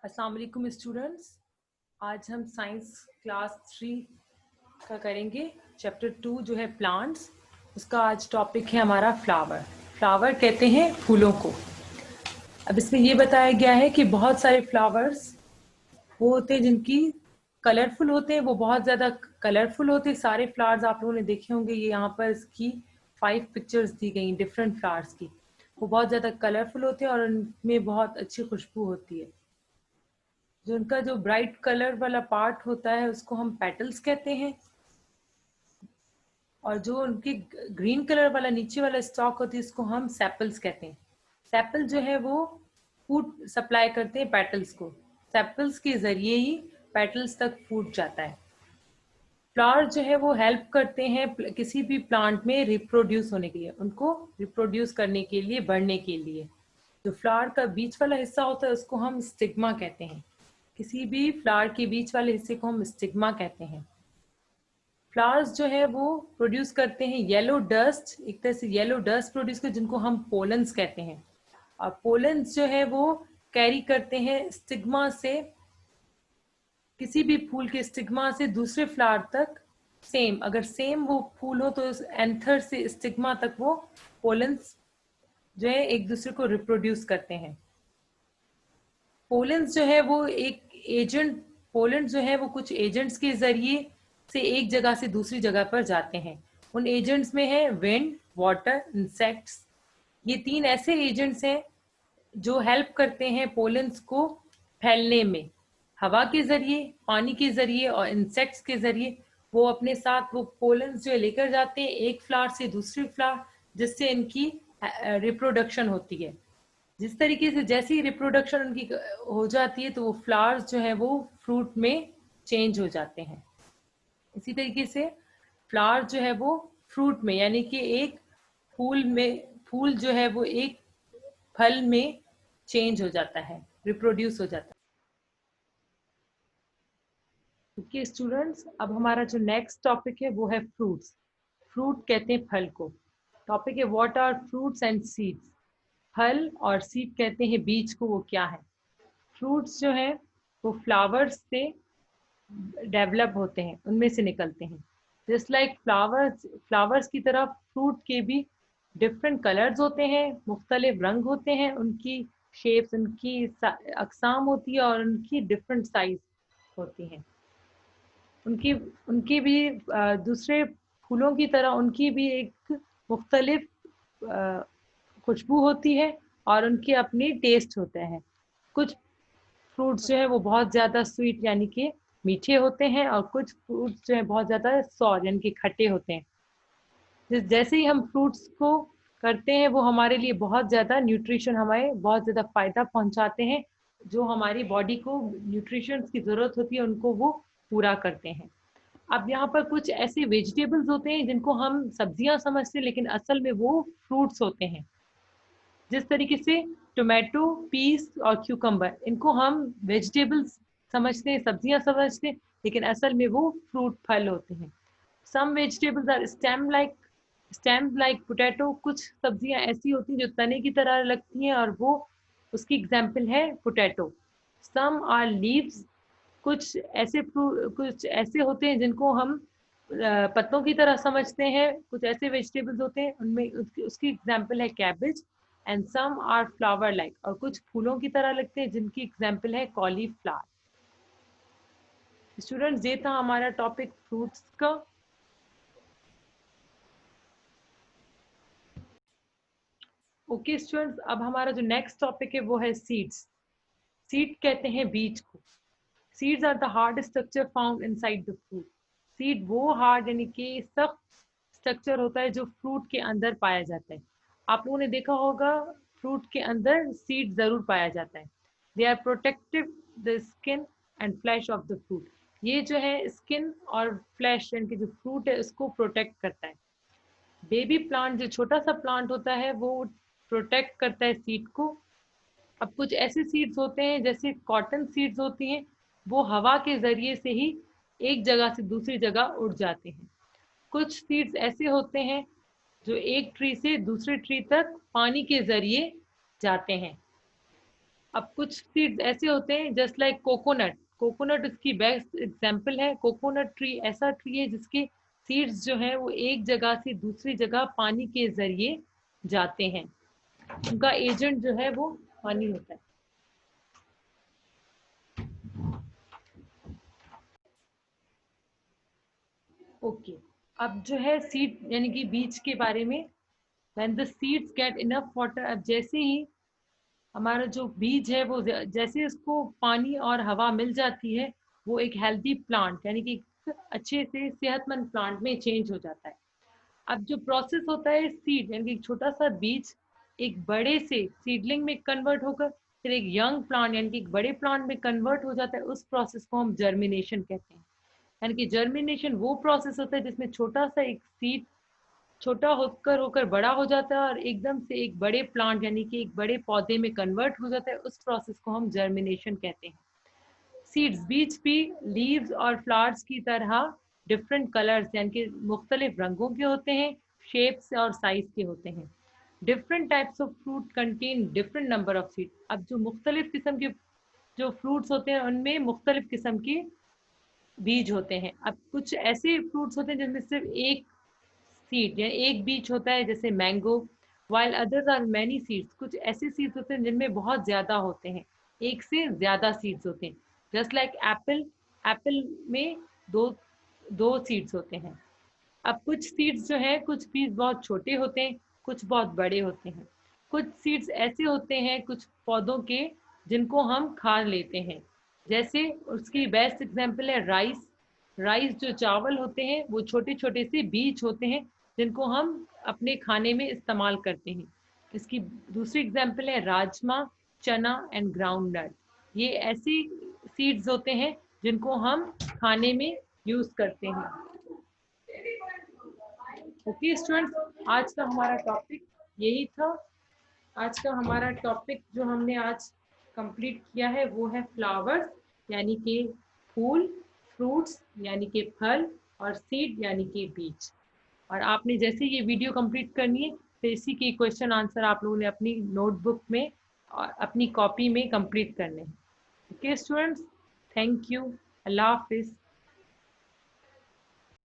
अस्सलाम वालेकुम स्टूडेंट्स। आज हम साइंस क्लास 3 का करेंगे। चैप्टर 2 जो है प्लांट्स, उसका आज टॉपिक है हमारा फ्लावर। फ्लावर कहते हैं फूलों को। अब इसमें ये बताया गया है कि बहुत सारे फ्लावर्स वो होते हैं जिनकी कलरफुल होते हैं, वो बहुत ज़्यादा कलरफुल होते हैं। सारे फ्लावर्स आप लोगों ने देखे होंगे। ये यहाँ पर इसकी 5 पिक्चर्स दी गई डिफरेंट फ्लावर्स की। वो बहुत ज़्यादा कलरफुल होते हैं और उनमें बहुत अच्छी खुशबू होती है। जो उनका जो ब्राइट कलर वाला पार्ट होता है उसको हम पेटल्स कहते हैं, और जो उनकी ग्रीन कलर वाला नीचे वाला स्टॉक होती है उसको हम सेपल्स कहते हैं। सेपल जो है वो फूड सप्लाई करते हैं पेटल्स को। सेपल्स के जरिए ही पेटल्स तक फूड जाता है। फ्लावर जो है वो हेल्प करते हैं किसी भी प्लांट में रिप्रोड्यूस होने के लिए, उनको रिप्रोड्यूस करने के लिए, बढ़ने के लिए। जो फ्लावर का बीच वाला हिस्सा होता है उसको हम स्टिग्मा कहते हैं। किसी भी फ्लावर के बीच वाले हिस्से को हम स्टिग्मा कहते हैं। फ्लावर्स जो है वो प्रोड्यूस करते हैं येलो डस्ट, एक तरह से येलो डस्ट प्रोड्यूस करते हैं जिनको हम पोलन्स कहते हैं। और पोलन्स जो है वो कैरी करते हैं स्टिग्मा से, किसी भी फूल के स्टिग्मा से दूसरे फ्लावर तक। सेम, अगर सेम वो फूल हो तो उस एंथर से स्टिग्मा तक वो पोलन्स जो है एक दूसरे को रिप्रोड्यूस करते हैं। पोलन्स जो है वो एक एजेंट, पोलैंड जो है वो कुछ एजेंट्स के जरिए से एक जगह से दूसरी जगह पर जाते हैं। उन एजेंट्स में है विंड, वाटर, इंसेक्ट्स। ये 3 ऐसे एजेंट्स हैं जो हेल्प करते हैं पोलन्स को फैलने में। हवा के जरिए, पानी के जरिए और इंसेक्ट्स के जरिए वो अपने साथ वो पोलन्स जो लेकर जाते हैं एक फ्लावर से दूसरी फ्लावर, जिससे इनकी रिप्रोडक्शन होती है। जिस तरीके से जैसे ही रिप्रोडक्शन उनकी हो जाती है तो वो फ्लावर्स जो है वो फ्रूट में चेंज हो जाते हैं। इसी तरीके से फ्लावर जो है वो फ्रूट में, यानी कि एक फूल में, फूल जो है वो एक फल में चेंज हो जाता है, रिप्रोड्यूस हो जाता है। ओके स्टूडेंट्स, अब हमारा जो नेक्स्ट टॉपिक है वो है फ्रूट्स। फ्रूट कहते हैं फल को। टॉपिक है what are fruits and seeds. फल और सीड कहते हैं बीज को, वो क्या है। फ्रूट्स जो है वो फ्लावर्स से डेवलप होते हैं, उनमें से निकलते हैं। जस्ट लाइक फ्लावर्स, फ्लावर्स की तरह फ्रूट के भी डिफरेंट कलर्स होते हैं, मुख्तलिफ रंग होते हैं, उनकी शेप्स, उनकी अकसाम होती है और उनकी डिफरेंट साइज होती हैं। उनकी उनकी भी दूसरे फूलों की तरह उनकी भी एक मुख्तलिफ खुशबू होती है और उनके अपने टेस्ट होते हैं। कुछ फ्रूट्स जो है वो बहुत ज़्यादा स्वीट यानी कि मीठे होते हैं, और कुछ फ्रूट्स जो है बहुत ज़्यादा सॉर यानी कि खट्टे होते हैं। जैसे ही हम फ्रूट्स को करते हैं वो हमारे लिए बहुत ज़्यादा न्यूट्रिशन, हमें बहुत ज़्यादा फ़ायदा पहुंचाते हैं। जो हमारी बॉडी को न्यूट्रिशन की ज़रूरत होती है उनको वो पूरा करते हैं। अब यहाँ पर कुछ ऐसे वेजिटेबल्स होते हैं जिनको हम सब्जियां समझते हैं, लेकिन असल में वो फ्रूट्स होते हैं। जिस तरीके से टोमेटो, पीस और क्यूकम्बर, इनको हम वेजिटेबल्स समझते हैं, सब्जियां समझते हैं, लेकिन असल में वो फ्रूट, फल होते हैं। Some vegetables are stem like potato. कुछ सब्जियां ऐसी होती हैं जो तने की तरह लगती हैं और वो उसकी एग्जाम्पल है पोटैटो। Some are leaves. कुछ ऐसे होते हैं जिनको हम पत्तों की तरह समझते हैं। कुछ ऐसे वेजिटेबल्स होते हैं उनमें उसकी एग्जाम्पल है cabbage. And some are flower like, और कुछ फूलों की तरह लगते हैं जिनकी एग्जाम्पल है कॉलीफ्लावर। स्टूडेंट्स, ये था हमारा टॉपिक फ्रूट्स का। ओके स्टूडेंट्स, अब हमारा जो नेक्स्ट टॉपिक है वो है सीड्स। सीड कहते हैं बीज को। Seeds are the hard structure found inside the fruit. Seed वो हार्ड यानी कि सख्त स्ट्रक्चर होता है जो फ्रूट के अंदर पाया जाता है। आप लोगों ने देखा होगा फ्रूट के अंदर सीड जरूर पाया जाता है। They are protective the skin and flesh of the fruit. ये जो है स्किन और फ्लैश यानी कि जो फ्रूट है उसको प्रोटेक्ट करता है। बेबी प्लांट, जो छोटा सा प्लांट होता है, वो प्रोटेक्ट करता है सीड को। अब कुछ ऐसे सीड्स होते हैं जैसे कॉटन सीड्स होती हैं, वो हवा के जरिए से ही एक जगह से दूसरी जगह उड़ जाते हैं। कुछ सीड्स ऐसे होते हैं जो एक ट्री से दूसरे ट्री तक पानी के जरिए जाते हैं। अब कुछ सीड्स ऐसे होते हैं जस्ट लाइक कोकोनट, कोकोनट इसकी बेस्ट एग्जांपल है। कोकोनट ट्री ऐसा ट्री है जिसके सीड्स जो है वो एक जगह से दूसरी जगह पानी के जरिए जाते हैं, उनका एजेंट जो है वो पानी होता है। ओके, अब जो है सीड यानी कि बीज के बारे में, when the seeds get enough water, अब जैसे ही हमारा जो बीज है वो जैसे उसको पानी और हवा मिल जाती है, वो एक हेल्दी प्लांट यानी कि एक अच्छे से सेहतमंद प्लांट में चेंज हो जाता है। अब जो प्रोसेस होता है सीड यानी कि एक छोटा सा बीज एक बड़े से सीडलिंग में कन्वर्ट होकर फिर एक यंग प्लांट यानी कि एक बड़े प्लांट में कन्वर्ट हो जाता है, उस प्रोसेस को हम जर्मिनेशन कहते हैं। यानी कि जर्मिनेशन वो प्रोसेस होता है जिसमें छोटा सा एक सीड छोटा होकर होकर बड़ा हो जाता है और एकदम से एक बड़े प्लांट यानी कि एक बड़े पौधे में कन्वर्ट हो जाता है, उस प्रोसेस को हम जर्मिनेशन कहते हैं। सीड्स बीज भी लीव्स और फ्लावर्स की तरह डिफरेंट कलर्स यानी कि मुख्तलिफ रंगों के होते हैं, शेप्स और साइज के होते हैं। Different types of fruit contain different number of seed. अब जो मुख्तलिफ किस्म के जो फ्रूट्स होते हैं उनमें मुख्तलिफ किस्म के बीज होते हैं। अब कुछ ऐसे फ्रूट्स होते हैं जिनमें सिर्फ एक सीड या एक बीज होता है जैसे mango, while others are many seeds, कुछ ऐसे सीड्स होते हैं जिनमें बहुत ज्यादा होते हैं, एक से ज्यादा सीड्स होते हैं। जस्ट लाइक एप्पल, एप्पल में दो दो सीड्स होते हैं। अब कुछ सीड्स जो है कुछ बीज बहुत छोटे होते हैं, कुछ बहुत बड़े होते हैं। कुछ सीड्स ऐसे होते हैं कुछ पौधों के जिनको हम खा लेते हैं, जैसे उसकी बेस्ट एग्जांपल है राइस। राइस जो चावल होते हैं वो छोटे छोटे से बीज होते हैं जिनको हम अपने खाने में इस्तेमाल करते हैं। इसकी दूसरी एग्जांपल है राजमा, चना एंड ग्राउंड नट। ये ऐसी सीड्स होते हैं जिनको हम खाने में यूज करते हैं। ओके स्टूडेंट्स, आज का हमारा टॉपिक यही था। आज का हमारा टॉपिक जो हमने आज कंप्लीट किया है वो है फ्लावर्स यानी कि फूल, फ्रूट्स यानी कि फल, और सीड यानी कि बीज। और आपने जैसे ये वीडियो कंप्लीट करनी है तो इसी के क्वेश्चन आंसर आप लोगों ने अपनी नोटबुक में और अपनी कॉपी में कंप्लीट करने हैं। Okay students, thank you, Allah Hafiz.